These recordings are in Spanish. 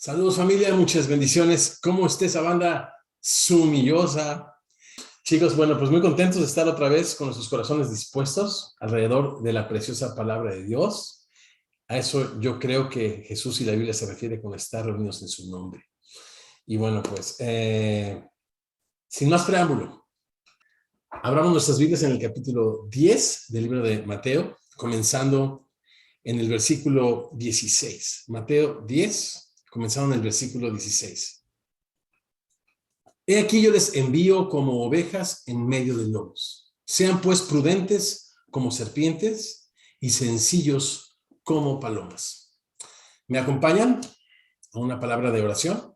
Saludos familia, muchas bendiciones. ¿Cómo está esa banda sumillosa? Chicos, bueno, pues muy contentos de estar otra vez con nuestros corazones dispuestos alrededor de la preciosa palabra de Dios. A eso yo creo que Jesús y la Biblia se refiere con estar reunidos en su nombre. Y bueno, pues, sin más preámbulo, abramos nuestras Biblias en el capítulo 10 del libro de Mateo, comenzando en el versículo 16. Mateo 10, comenzando en el versículo 16. He aquí yo les envío como ovejas en medio de lobos. Sean pues prudentes como serpientes y sencillos como palomas. ¿Me acompañan a una palabra de oración?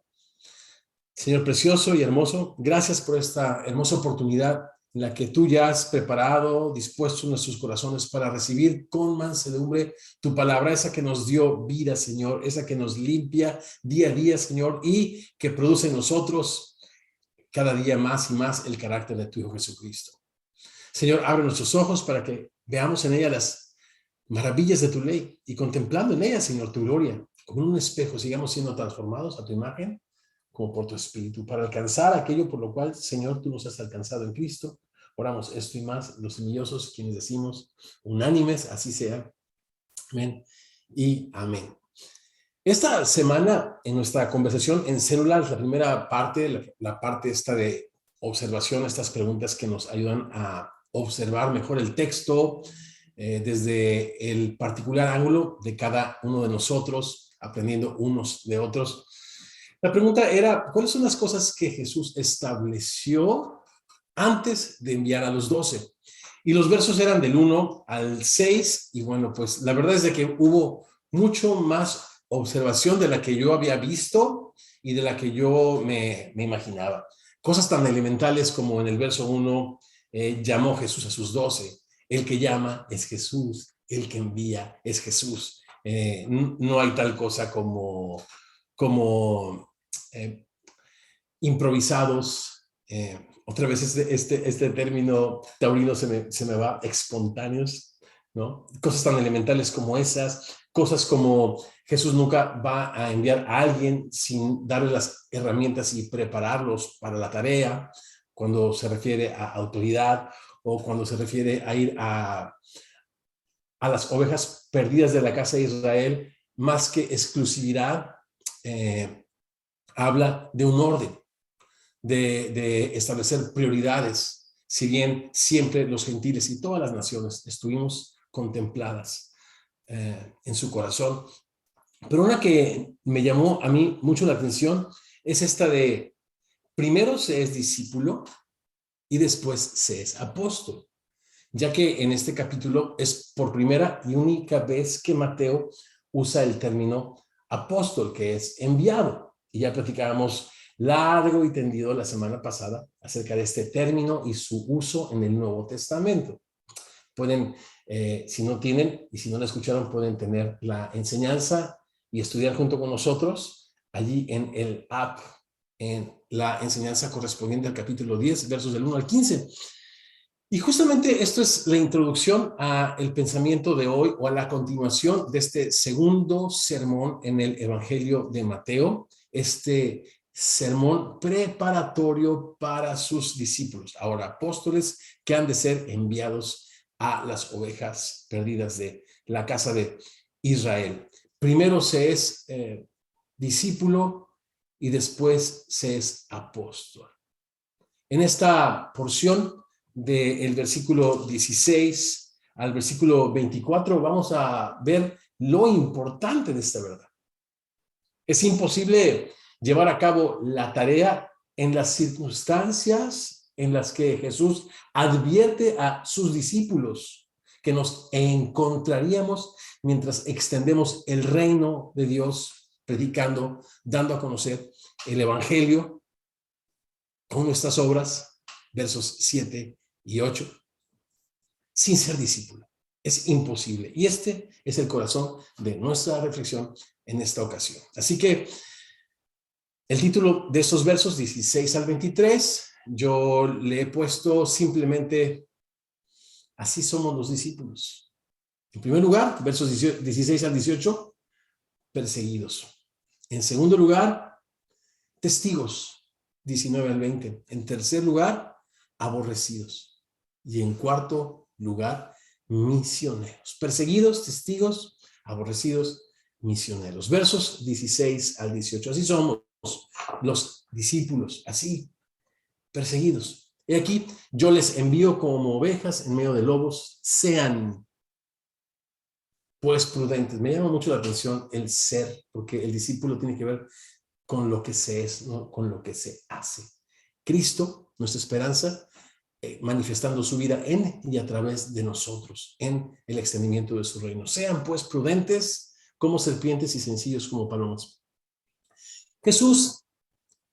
Señor precioso y hermoso, gracias por esta hermosa oportunidad en la que tú ya has preparado, dispuesto nuestros corazones para recibir con mansedumbre tu palabra, esa que nos dio vida, Señor, esa que nos limpia día a día, Señor, y que produce en nosotros cada día más y más el carácter de tu Hijo Jesucristo. Señor, abre nuestros ojos para que veamos en ella las maravillas de tu ley y contemplando en ella, Señor, tu gloria, como en un espejo, sigamos siendo transformados a tu imagen, como por tu Espíritu, para alcanzar aquello por lo cual, Señor, tú nos has alcanzado en Cristo. Oramos esto y más, los semillosos, quienes decimos unánimes, así sea. Amén y amén. Esta semana, en nuestra conversación en células, la primera parte, la parte esta de observación, estas preguntas que nos ayudan a observar mejor el texto desde el particular ángulo de cada uno de nosotros, aprendiendo unos de otros. La pregunta era, ¿cuáles son las cosas que Jesús estableció antes de enviar a los 12? Y los versos eran del 1 al 6, y bueno, pues la verdad es de que hubo mucho más observación de la que yo había visto y de la que yo me imaginaba. Cosas tan elementales como en el verso 1, llamó Jesús a sus 12. El que llama es Jesús, el que envía es Jesús. No hay tal cosa como improvisados. Otra vez este término taurino se me va, espontáneos, ¿no? Cosas tan elementales como esas, cosas como Jesús nunca va a enviar a alguien sin darle las herramientas y prepararlos para la tarea, cuando se refiere a autoridad o cuando se refiere a ir a las ovejas perdidas de la casa de Israel, más que exclusividad, habla de un orden, de establecer prioridades, si bien siempre los gentiles y todas las naciones estuvimos contempladas en su corazón. Pero una que me llamó a mí mucho la atención es esta de primero se es discípulo y después se es apóstol, ya que en este capítulo es por primera y única vez que Mateo usa el término apóstol, que es enviado. Y ya platicábamos largo y tendido la semana pasada acerca de este término y su uso en el Nuevo Testamento. Pueden, si no tienen y si no la escucharon, pueden tener la enseñanza y estudiar junto con nosotros allí en el app, en la enseñanza correspondiente al capítulo 10, versos del 1 al 15. Y justamente esto es la introducción al pensamiento de hoy o a la continuación de este segundo sermón en el Evangelio de Mateo, este sermón preparatorio para sus discípulos, ahora apóstoles que han de ser enviados a las ovejas perdidas de la casa de Israel. Primero se es discípulo y después se es apóstol. En esta porción del versículo 16 al versículo 24 vamos a ver lo importante de esta verdad. Es imposible llevar a cabo la tarea en las circunstancias en las que Jesús advierte a sus discípulos que nos encontraríamos mientras extendemos el reino de Dios, predicando, dando a conocer el Evangelio con nuestras obras, versos 7 y 8, sin ser discípulo. Es imposible. Y este es el corazón de nuestra reflexión en esta ocasión. Así que el título de estos versos 16 al 23, yo le he puesto simplemente así somos los discípulos. En primer lugar, versos 16 al 18, perseguidos. En segundo lugar, testigos, 19 al 20. En tercer lugar, aborrecidos. Y en cuarto lugar, misioneros. Perseguidos, testigos, aborrecidos, misioneros. Versos 16 al 18. Así somos los discípulos, así, perseguidos. Y aquí yo les envío como ovejas en medio de lobos. Sean pues prudentes. Me llama mucho la atención el ser, porque el discípulo tiene que ver con lo que se es, no con lo que se hace. Cristo, nuestra esperanza, manifestando su vida en y a través de nosotros, en el extendimiento de su reino. Sean pues prudentes como serpientes y sencillos como palomas. Jesús,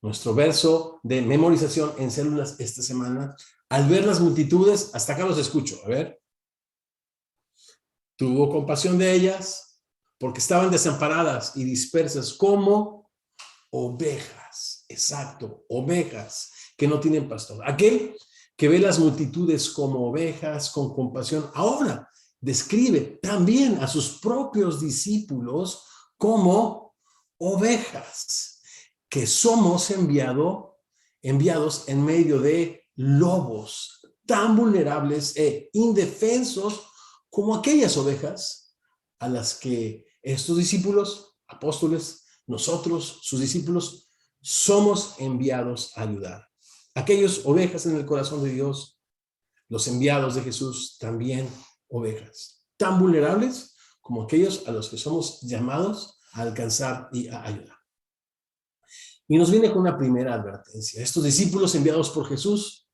nuestro verso de memorización en células esta semana, al ver las multitudes, hasta acá los escucho, a ver. Tuvo compasión de ellas porque estaban desamparadas y dispersas como ovejas. Exacto, ovejas que no tienen pastor. Aquel que ve las multitudes como ovejas con compasión, ahora describe también a sus propios discípulos como ovejas, que somos enviados en medio de lobos tan vulnerables e indefensos como aquellas ovejas a las que estos discípulos, apóstoles, nosotros, sus discípulos, somos enviados a ayudar. Aquellos ovejas en el corazón de Dios, los enviados de Jesús, también ovejas, tan vulnerables como aquellos a los que somos llamados a alcanzar y a ayudar. Y nos viene con una primera advertencia. Estos discípulos enviados por Jesús,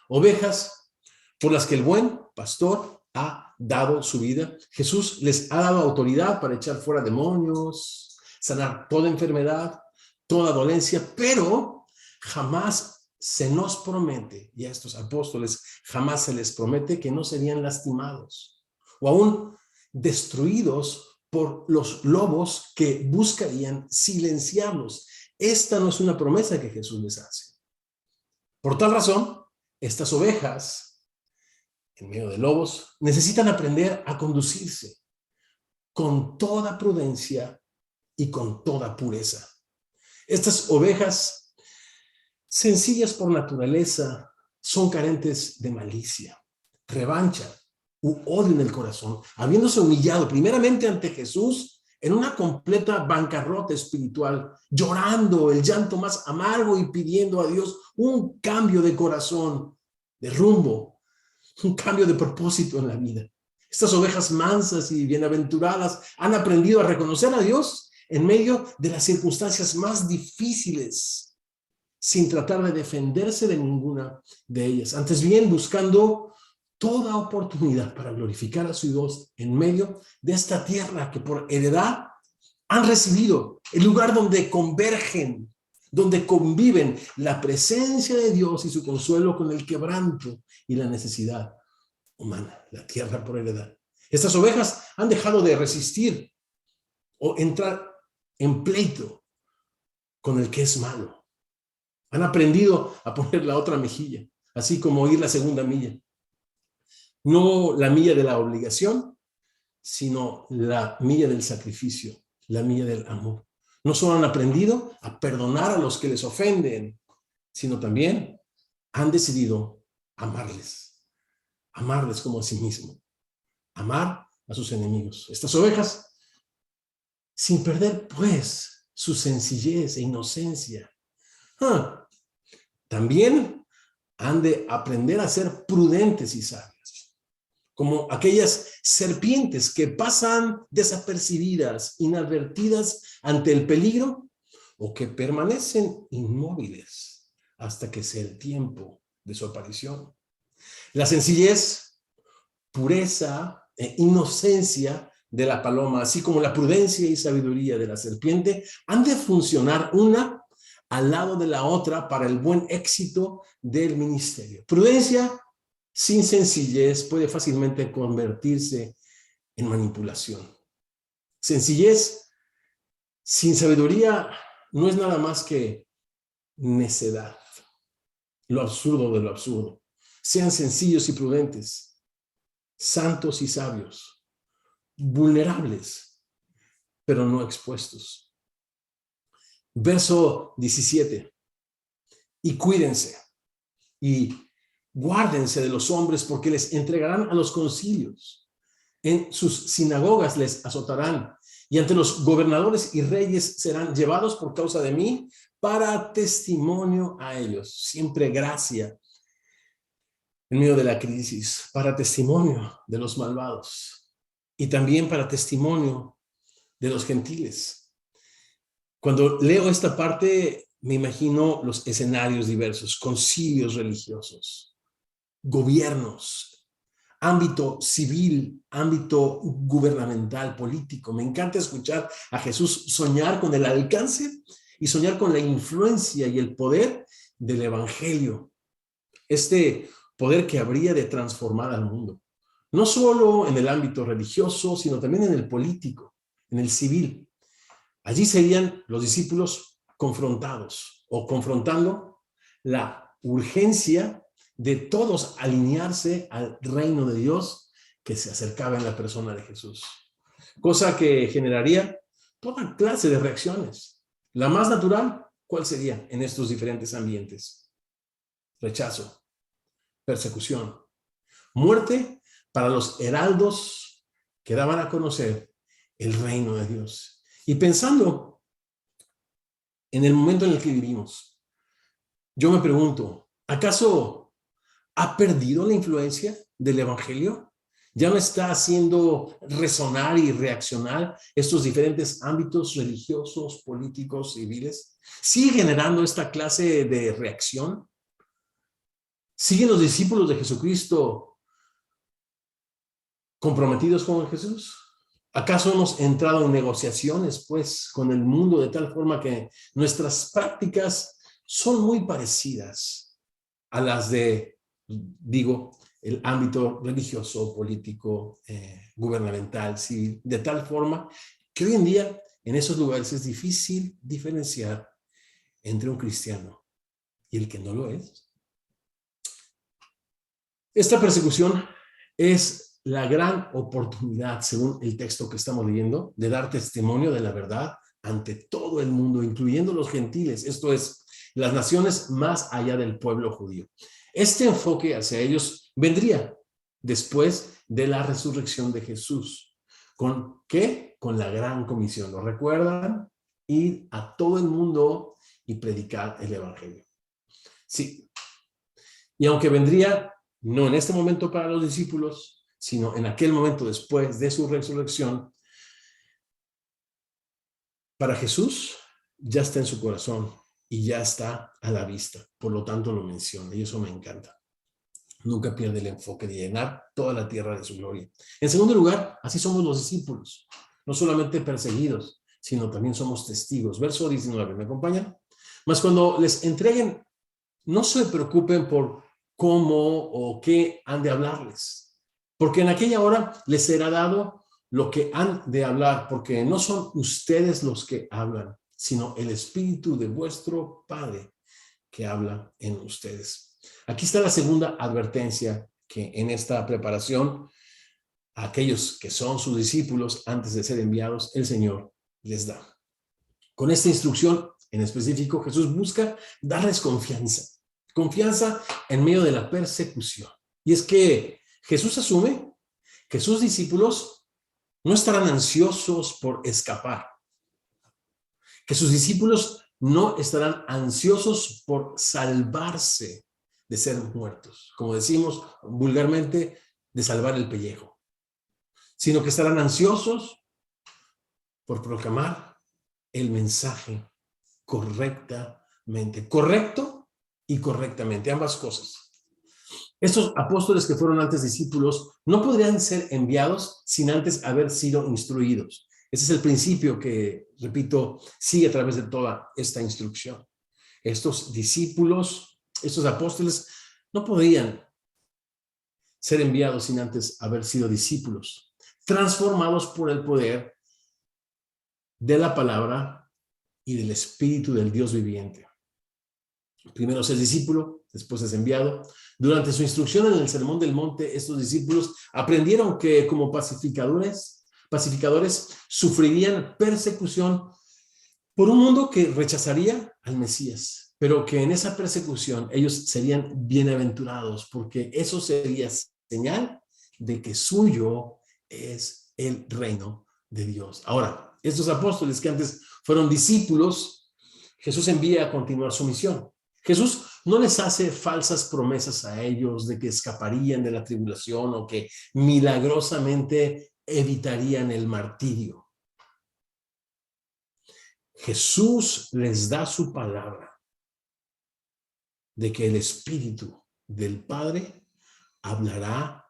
ovejas por las que el buen pastor ha dado su vida. Jesús les ha dado autoridad para echar fuera demonios, sanar toda enfermedad, toda dolencia, pero jamás se nos promete, y a estos apóstoles jamás se les promete que no serían lastimados o aún destruidos por los lobos que buscarían silenciarlos. Esta no es una promesa que Jesús les hace. Por tal razón, estas ovejas, en medio de lobos, necesitan aprender a conducirse con toda prudencia y con toda pureza. Estas ovejas, sencillas por naturaleza, son carentes de malicia, revancha u odio en el corazón, habiéndose humillado primeramente ante Jesús en una completa bancarrota espiritual, llorando el llanto más amargo y pidiendo a Dios un cambio de corazón, de rumbo, un cambio de propósito en la vida. Estas ovejas mansas y bienaventuradas han aprendido a reconocer a Dios en medio de las circunstancias más difíciles, sin tratar de defenderse de ninguna de ellas. Antes bien, buscando toda oportunidad para glorificar a su Dios en medio de esta tierra que por heredad han recibido, el lugar donde convergen, donde conviven la presencia de Dios y su consuelo con el quebranto y la necesidad humana, la tierra por heredad. Estas ovejas han dejado de resistir o entrar en pleito con el que es malo. Han aprendido a poner la otra mejilla, así como ir la segunda milla. No la milla de la obligación, sino la milla del sacrificio, la milla del amor. No solo han aprendido a perdonar a los que les ofenden, sino también han decidido amarles como a sí mismo, amar a sus enemigos. Estas ovejas, sin perder pues su sencillez e inocencia, también han de aprender a ser prudentes y sabias, como aquellas serpientes que pasan desapercibidas, inadvertidas ante el peligro, o que permanecen inmóviles hasta que sea el tiempo de su aparición. La sencillez, pureza e inocencia de la paloma, así como la prudencia y sabiduría de la serpiente, han de funcionar una al lado de la otra para el buen éxito del ministerio. Prudencia sin sencillez puede fácilmente convertirse en manipulación. Sencillez sin sabiduría no es nada más que necedad, lo absurdo de lo absurdo. Sean sencillos y prudentes, santos y sabios, vulnerables, pero no expuestos. Verso 17. Y cuídense y guárdense de los hombres, porque les entregarán a los concilios. En sus sinagogas les azotarán, y ante los gobernadores y reyes serán llevados por causa de mí para testimonio a ellos. Siempre gracia en medio de la crisis, para testimonio de los malvados y también para testimonio de los gentiles. Cuando leo esta parte, me imagino los escenarios diversos, concilios religiosos, gobiernos, ámbito civil, ámbito gubernamental, político. Me encanta escuchar a Jesús soñar con el alcance y soñar con la influencia y el poder del evangelio. Este poder que habría de transformar al mundo. No solo en el ámbito religioso, sino también en el político, en el civil. Allí serían los discípulos confrontados o confrontando la urgencia de todos alinearse al reino de Dios que se acercaba en la persona de Jesús. Cosa que generaría toda clase de reacciones. La más natural, ¿cuál sería en estos diferentes ambientes? Rechazo, persecución, muerte para los heraldos que daban a conocer el reino de Dios. Y pensando en el momento en el que vivimos, yo me pregunto, ¿acaso ha perdido la influencia del evangelio? ¿Ya no está haciendo resonar y reaccionar estos diferentes ámbitos religiosos, políticos, civiles? ¿Sigue generando esta clase de reacción? ¿Siguen los discípulos de Jesucristo comprometidos con Jesús? ¿Acaso hemos entrado en negociaciones, pues, con el mundo de tal forma que nuestras prácticas son muy parecidas a las de, digo, el ámbito religioso, político, gubernamental, civil, de tal forma que hoy en día en esos lugares es difícil diferenciar entre un cristiano y el que no lo es? Esta persecución es la gran oportunidad, según el texto que estamos leyendo, de dar testimonio de la verdad ante todo el mundo, incluyendo los gentiles, esto es, las naciones más allá del pueblo judío. Este enfoque hacia ellos vendría después de la resurrección de Jesús. ¿Con qué? Con la gran comisión. ¿Lo recuerdan? Ir a todo el mundo y predicar el evangelio. Sí. Y aunque vendría no en este momento para los discípulos, sino en aquel momento después de su resurrección, para Jesús ya está en su corazón y ya está a la vista. Por lo tanto lo menciona y eso me encanta. Nunca pierde el enfoque de llenar toda la tierra de su gloria. En segundo lugar, así somos los discípulos, no solamente perseguidos, sino también somos testigos. Verso 19, ¿me acompañan? Mas cuando les entreguen, no se preocupen por cómo o qué han de hablarles, porque en aquella hora les será dado lo que han de hablar, porque no son ustedes los que hablan, sino el Espíritu de vuestro Padre que habla en ustedes. Aquí está la segunda advertencia que en esta preparación a aquellos que son sus discípulos antes de ser enviados, el Señor les da. Con esta instrucción en específico, Jesús busca darles confianza en medio de la persecución. Y es que Jesús asume que sus discípulos no estarán ansiosos por escapar, que sus discípulos no estarán ansiosos por salvarse de ser muertos, como decimos vulgarmente, de salvar el pellejo, sino que estarán ansiosos por proclamar el mensaje correctamente, correcto y correctamente, ambas cosas. Estos apóstoles que fueron antes discípulos no podrían ser enviados sin antes haber sido instruidos. Ese es el principio que, repito, sigue a través de toda esta instrucción. Estos discípulos, estos apóstoles, no podían ser enviados sin antes haber sido discípulos, transformados por el poder de la palabra y del Espíritu del Dios viviente. Primero es discípulo, después es enviado. Durante su instrucción en el Sermón del Monte, estos discípulos aprendieron que como pacificadores sufrirían persecución por un mundo que rechazaría al Mesías, pero que en esa persecución ellos serían bienaventurados, porque eso sería señal de que suyo es el reino de Dios. Ahora, estos apóstoles que antes fueron discípulos, Jesús envía a continuar su misión. Jesús no les hace falsas promesas a ellos de que escaparían de la tribulación o que milagrosamente evitarían el martirio. Jesús les da su palabra de que el Espíritu del Padre hablará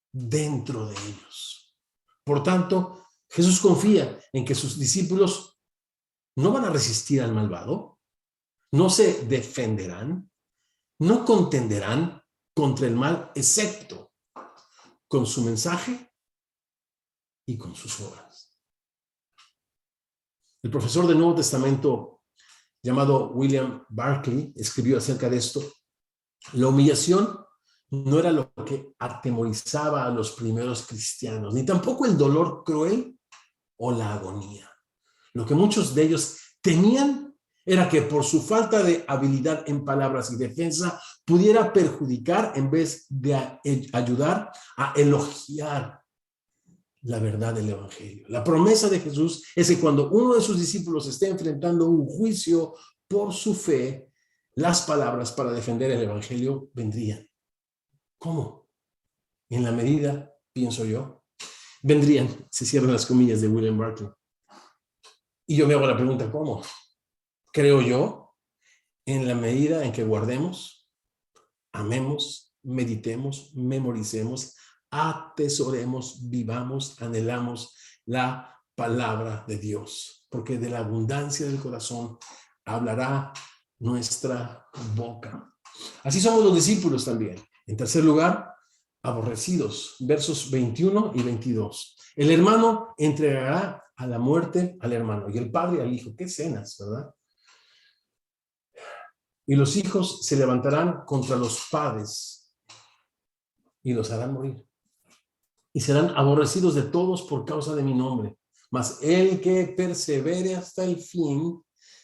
dentro de ellos. Por tanto, Jesús confía en que sus discípulos no van a resistir al malvado, no se defenderán, no contenderán contra el mal, excepto con su mensaje y con sus obras. El profesor del Nuevo Testamento llamado William Barclay escribió acerca de esto. La humillación no era lo que atemorizaba a los primeros cristianos, ni tampoco el dolor cruel o la agonía. Lo que muchos de ellos temían era que por su falta de habilidad en palabras y defensa pudiera perjudicar en vez de ayudar a elogiar la verdad del Evangelio. La promesa de Jesús es que cuando uno de sus discípulos esté enfrentando un juicio por su fe, las palabras para defender el Evangelio vendrían. ¿Cómo? En la medida, pienso yo, vendrían, se cierran las comillas de William Barclay. Y yo me hago la pregunta, ¿cómo? Creo yo, en la medida en que guardemos, amemos, meditemos, memoricemos, atesoremos, vivamos, anhelamos la palabra de Dios, porque de la abundancia del corazón hablará nuestra boca. Así somos los discípulos también. En tercer lugar, aborrecidos, versos 21 y 22. El hermano entregará a la muerte al hermano y el padre al hijo. Qué escenas, ¿verdad? Y los hijos se levantarán contra los padres y los harán morir. Y serán aborrecidos de todos por causa de mi nombre. Mas el que persevere hasta el fin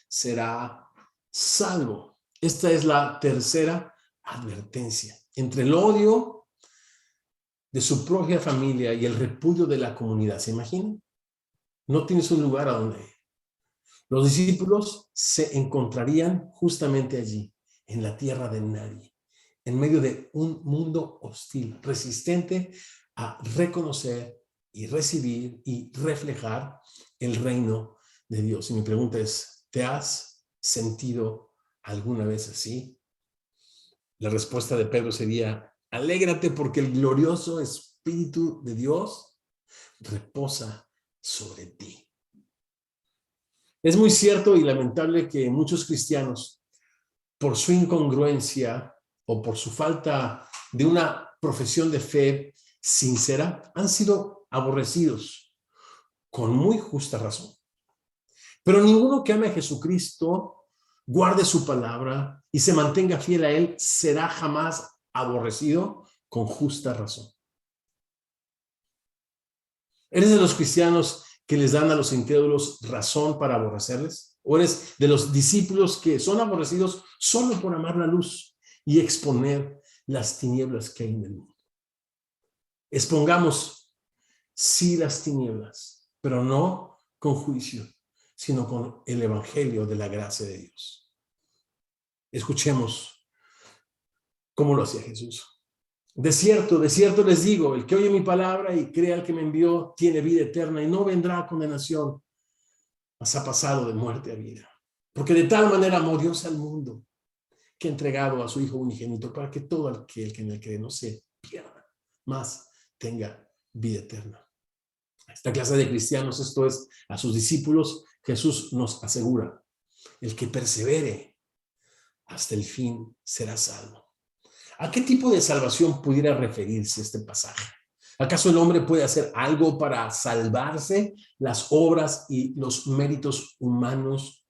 será salvo. Esta es la tercera advertencia. Entre el odio de su propia familia y el repudio de la comunidad. ¿Se imaginan? No tienes un lugar a donde ir. Los discípulos se encontrarían justamente allí, en la tierra de nadie, en medio de un mundo hostil, resistente a reconocer y recibir y reflejar el reino de Dios. Y mi pregunta es, ¿te has sentido alguna vez así? La respuesta de Pedro sería, alégrate porque el glorioso Espíritu de Dios reposa sobre ti. Es muy cierto y lamentable que muchos cristianos, por su incongruencia o por su falta de una profesión de fe sincera, han sido aborrecidos con muy justa razón. Pero ninguno que ame a Jesucristo, guarde su palabra y se mantenga fiel a Él, será jamás aborrecido con justa razón. ¿Eres de los cristianos que les dan a los incrédulos razón para aborrecerles? ¿O eres de los discípulos que son aborrecidos solo por amar la luz y exponer las tinieblas que hay en el mundo? Expongamos, sí, las tinieblas, pero no con juicio, sino con el evangelio de la gracia de Dios. Escuchemos cómo lo hacía Jesús. De cierto les digo, el que oye mi palabra y crea al que me envió tiene vida eterna y no vendrá a condenación, mas ha pasado de muerte a vida. Porque de tal manera amó Dios al mundo, que ha entregado a su Hijo unigénito para que todo aquel que en él cree no se pierda, mas tenga vida eterna. A esta clase de cristianos, esto es, a sus discípulos, Jesús nos asegura, el que persevere hasta el fin será salvo. ¿A qué tipo de salvación pudiera referirse este pasaje? ¿Acaso el hombre puede hacer algo para salvarse? Las obras y los méritos humanos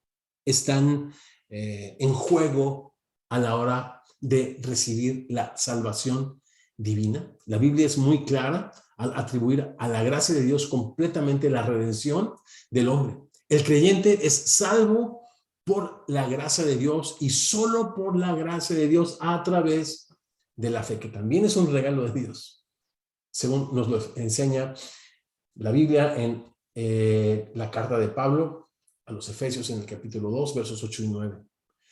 están en juego a la hora de recibir la salvación divina. La Biblia es muy clara al atribuir a la gracia de Dios completamente la redención del hombre. El creyente es salvo por la gracia de Dios y solo por la gracia de Dios a través de la fe, que también es un regalo de Dios, según nos lo enseña la Biblia en la carta de Pablo a los Efesios en el capítulo 2, versos 8 y 9.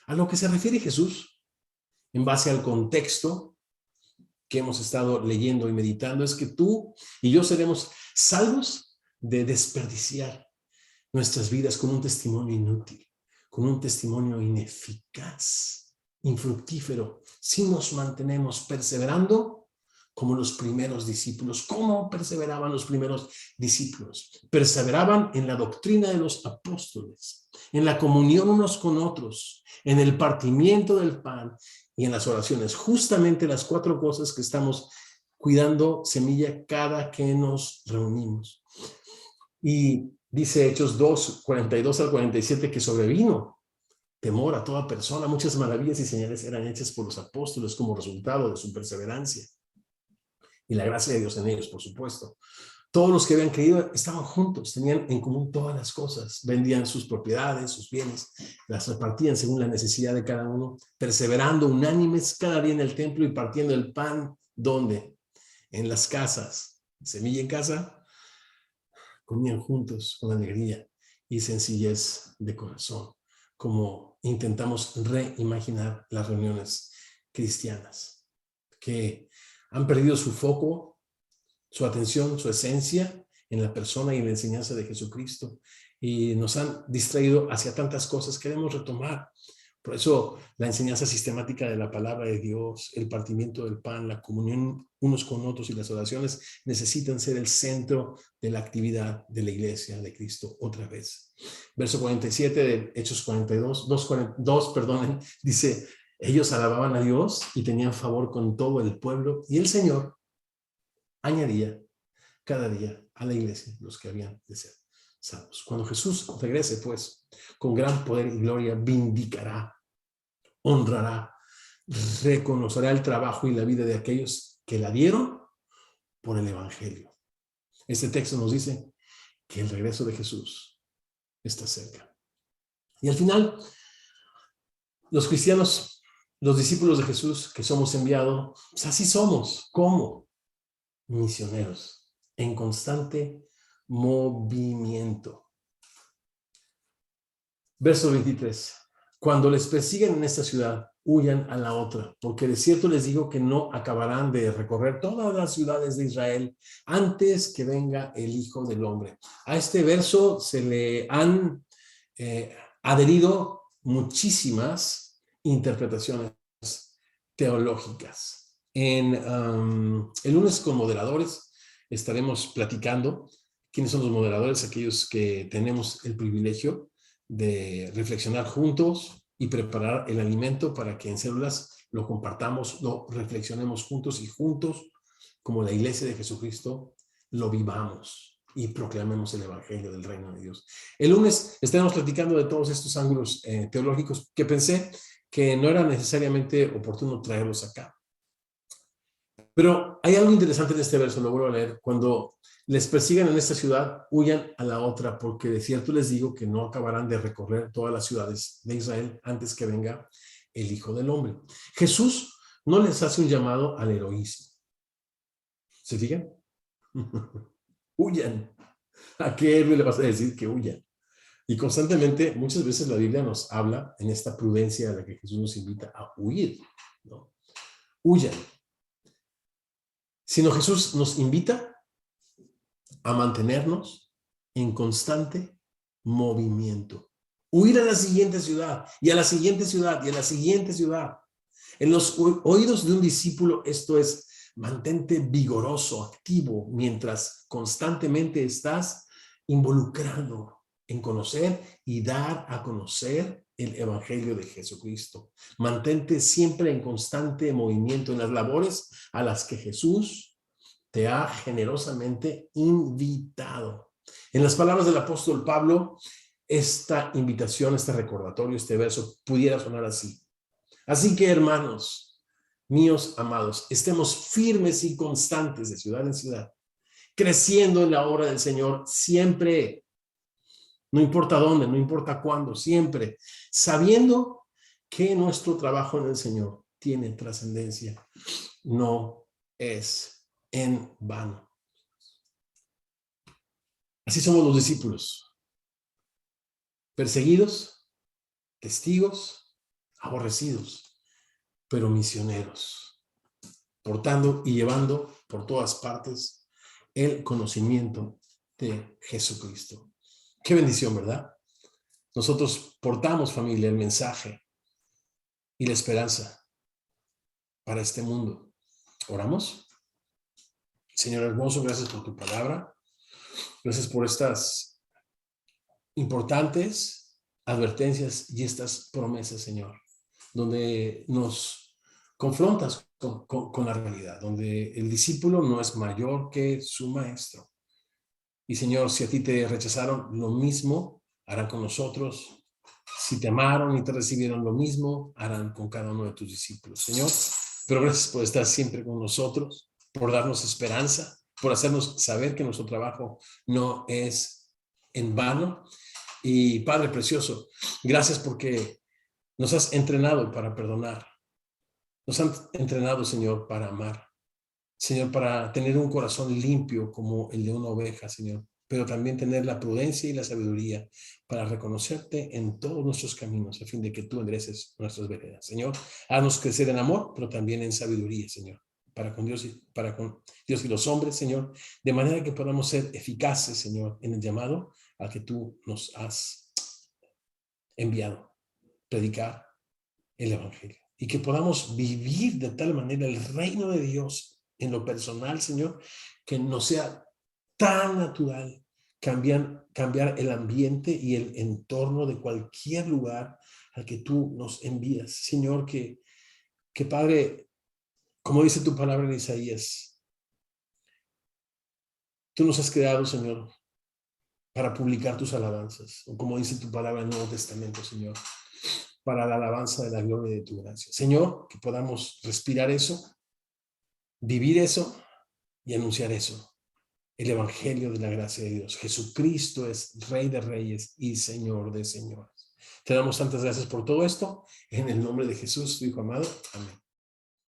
A lo que se refiere Jesús, en base al contexto que hemos estado leyendo y meditando, es que tú y yo seremos salvos de desperdiciar nuestras vidas con un testimonio inútil, con un testimonio ineficaz, infructífero, si nos mantenemos perseverando como los primeros discípulos. ¿Cómo perseveraban los primeros discípulos? Perseveraban en la doctrina de los apóstoles, en la comunión unos con otros, en el partimiento del pan y en las oraciones. Justamente las 4 cosas que estamos cuidando, semilla, cada que nos reunimos. Y dice Hechos 2, 42 al 47, que sobrevino temor a toda persona. Muchas maravillas y señales eran hechas por los apóstoles como resultado de su perseverancia. Y la gracia de Dios en ellos, por supuesto. Todos los que habían creído estaban juntos, tenían en común todas las cosas, vendían sus propiedades, sus bienes, las repartían según la necesidad de cada uno, perseverando unánimes cada día en el templo y partiendo el pan. ¿Dónde? En las casas. Semilla en casa, comían juntos con alegría y sencillez de corazón, como intentamos reimaginar las reuniones cristianas, que han perdido su foco, su atención, su esencia en la persona y en la enseñanza de Jesucristo, y nos han distraído hacia tantas cosas. Queremos retomar. Por eso la enseñanza sistemática de la palabra de Dios, el partimiento del pan, la comunión unos con otros y las oraciones necesitan ser el centro de la actividad de la iglesia de Cristo otra vez. Verso 47 de Hechos 42, 2, perdonen, dice: ellos alababan a Dios y tenían favor con todo el pueblo, y el Señor añadía cada día a la iglesia los que habían de ser salvos. Cuando Jesús regrese, pues, con gran poder y gloria, vindicará, honrará, reconocerá el trabajo y la vida de aquellos que la dieron por el evangelio. Este texto nos dice que el regreso de Jesús está cerca. Y al final, los cristianos, los discípulos de Jesús que somos enviados, pues así somos. ¿Cómo? Misioneros en constante movimiento. Verso 23. Cuando les persiguen en esta ciudad, huyan a la otra, porque de cierto les digo que no acabarán de recorrer todas las ciudades de Israel antes que venga el Hijo del Hombre. A este verso se le han adherido muchísimas interpretaciones teológicas. El lunes con moderadores estaremos platicando quiénes son los moderadores, aquellos que tenemos el privilegio de reflexionar juntos y preparar el alimento para que en células lo compartamos, lo reflexionemos juntos y juntos, como la iglesia de Jesucristo, lo vivamos y proclamemos el evangelio del reino de Dios. El lunes estaremos platicando de todos estos ángulos teológicos que pensé que no era necesariamente oportuno traerlos acá. Pero hay algo interesante en este verso, lo vuelvo a leer. Cuando les persigan en esta ciudad, huyan a la otra, porque de cierto les digo que no acabarán de recorrer todas las ciudades de Israel antes que venga el Hijo del Hombre. Jesús no les hace un llamado al heroísmo. ¿Se fijan? Huyan. ¿A qué héroe le vas a decir que huyan? Y constantemente, muchas veces la Biblia nos habla en esta prudencia a la que Jesús nos invita a huir, ¿no? Huyan. Sino Jesús nos invita a mantenernos en constante movimiento. Huir a la siguiente ciudad, y a la siguiente ciudad, y a la siguiente ciudad. En los oídos de un discípulo, esto es: mantente vigoroso, activo, mientras constantemente estás involucrado en conocer y dar a conocer el evangelio de Jesucristo. Mantente siempre en constante movimiento en las labores a las que Jesús te ha generosamente invitado. En las palabras del apóstol Pablo, esta invitación, este recordatorio, este verso pudiera sonar así: así que, hermanos míos amados, estemos firmes y constantes de ciudad en ciudad, creciendo en la obra del Señor siempre, No importa dónde, no importa cuándo, siempre sabiendo que nuestro trabajo en el Señor tiene trascendencia. No es en vano. Así somos los discípulos, perseguidos, testigos, aborrecidos, pero misioneros, portando y llevando por todas partes el conocimiento de Jesucristo. Qué bendición, ¿verdad? Nosotros portamos, familia, el mensaje y la esperanza para este mundo. ¿Oramos? Señor hermoso, gracias por tu palabra. Gracias por estas importantes advertencias y estas promesas, Señor, donde nos confrontas con la realidad, donde el discípulo no es mayor que su maestro. Y Señor, si a ti te rechazaron, lo mismo harán con nosotros. Si te amaron y te recibieron, lo mismo harán con cada uno de tus discípulos. Señor, pero gracias por estar siempre con nosotros, por darnos esperanza, por hacernos saber que nuestro trabajo no es en vano. Y Padre precioso, gracias porque nos has entrenado para perdonar. Nos han entrenado, Señor, para amar. Señor, para tener un corazón limpio como el de una oveja, Señor, pero también tener la prudencia y la sabiduría para reconocerte en todos nuestros caminos, a fin de que tú endereces nuestras veredas. Señor, haznos crecer en amor, pero también en sabiduría, Señor, para con Dios y los hombres, Señor, de manera que podamos ser eficaces, Señor, en el llamado al que tú nos has enviado, predicar el Evangelio, y que podamos vivir de tal manera el reino de Dios en lo personal, Señor, que no sea tan natural cambiar el ambiente y el entorno de cualquier lugar al que tú nos envías. Señor, que Padre, como dice tu palabra en Isaías, tú nos has creado, Señor, para publicar tus alabanzas, o como dice tu palabra en el Nuevo Testamento, Señor, para la alabanza de la gloria de tu gracia. Señor, que podamos respirar eso, vivir eso y anunciar eso. El evangelio de la gracia de Dios. Jesucristo es Rey de Reyes y Señor de Señores. Te damos tantas gracias por todo esto. En el nombre de Jesús, tu Hijo amado. Amén.